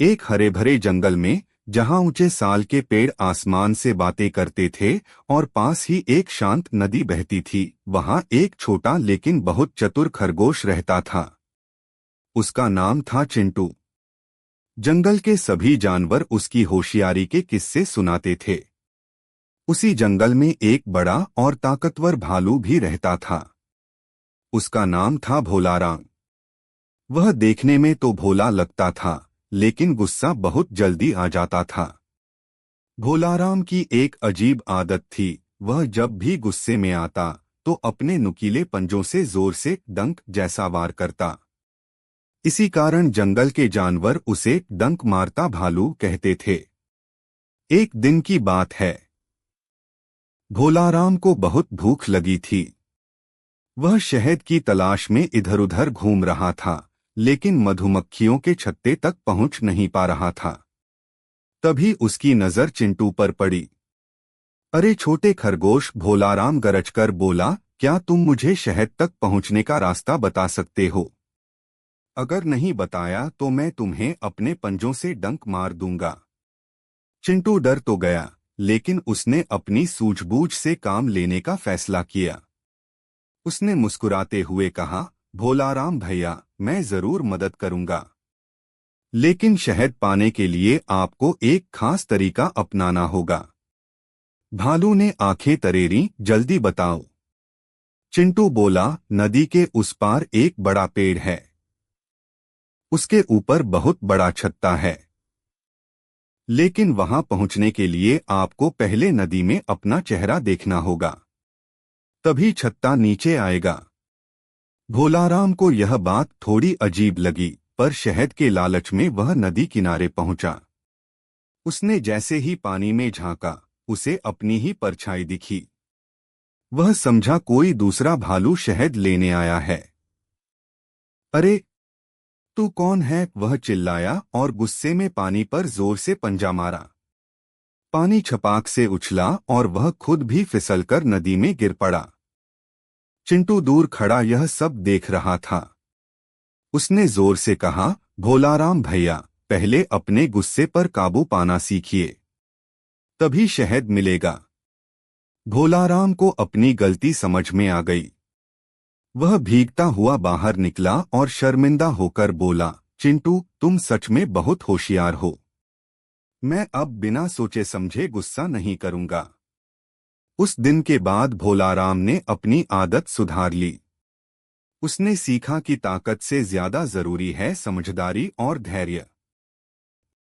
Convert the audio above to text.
एक हरे भरे जंगल में, जहां ऊंचे साल के पेड़ आसमान से बातें करते थे और पास ही एक शांत नदी बहती थी, वहां एक छोटा लेकिन बहुत चतुर खरगोश रहता था। उसका नाम था चिंटू। जंगल के सभी जानवर उसकी होशियारी के किस्से सुनाते थे। उसी जंगल में एक बड़ा और ताकतवर भालू भी रहता था। उसका नाम था भोलाराम। वह देखने में तो भोला लगता था, लेकिन गुस्सा बहुत जल्दी आ जाता था। भोलाराम की एक अजीब आदत थी। वह जब भी गुस्से में आता तो अपने नुकीले पंजों से जोर से डंक जैसा वार करता। इसी कारण जंगल के जानवर उसे डंक मारता भालू कहते थे। एक दिन की बात है। भोलाराम को बहुत भूख लगी थी। वह शहद की तलाश में इधर उधर घूम रहा था, लेकिन मधुमक्खियों के छत्ते तक पहुंच नहीं पा रहा था। तभी उसकी नजर चिंटू पर पड़ी। अरे छोटे खरगोश, भोलाराम गरजकर बोला, क्या तुम मुझे शहद तक पहुंचने का रास्ता बता सकते हो? अगर नहीं बताया तो मैं तुम्हें अपने पंजों से डंक मार दूंगा। चिंटू डर तो गया, लेकिन उसने अपनी सूझबूझ से काम लेने का फैसला किया। उसने मुस्कुराते हुए कहा, भोलाराम भैया, मैं जरूर मदद करूंगा, लेकिन शहद पाने के लिए आपको एक खास तरीका अपनाना होगा। भालू ने आंखें तरेरी, जल्दी बताओ। चिंटू बोला, नदी के उस पार एक बड़ा पेड़ है। उसके ऊपर बहुत बड़ा छत्ता है, लेकिन वहां पहुंचने के लिए आपको पहले नदी में अपना चेहरा देखना होगा, तभी छत्ता नीचे आएगा। भोलाराम को यह बात थोड़ी अजीब लगी, पर शहद के लालच में वह नदी किनारे पहुंचा। उसने जैसे ही पानी में झांका, उसे अपनी ही परछाई दिखी। वह समझा कोई दूसरा भालू शहद लेने आया है। अरे तू कौन है? वह चिल्लाया और गुस्से में पानी पर जोर से पंजा मारा। पानी छपाक से उछला और वह खुद भी फिसलकर नदी में गिर पड़ा। चिंटू दूर खड़ा यह सब देख रहा था। उसने जोर से कहा, भोलाराम भैया, पहले अपने गुस्से पर काबू पाना सीखिए, तभी शहद मिलेगा। भोलाराम को अपनी गलती समझ में आ गई। वह भीगता हुआ बाहर निकला और शर्मिंदा होकर बोला, चिंटू, तुम सच में बहुत होशियार हो। मैं अब बिना सोचे समझे गुस्सा नहीं करूंगा। उस दिन के बाद भोलाराम ने अपनी आदत सुधार ली। उसने सीखा कि ताकत से ज्यादा जरूरी है समझदारी और धैर्य।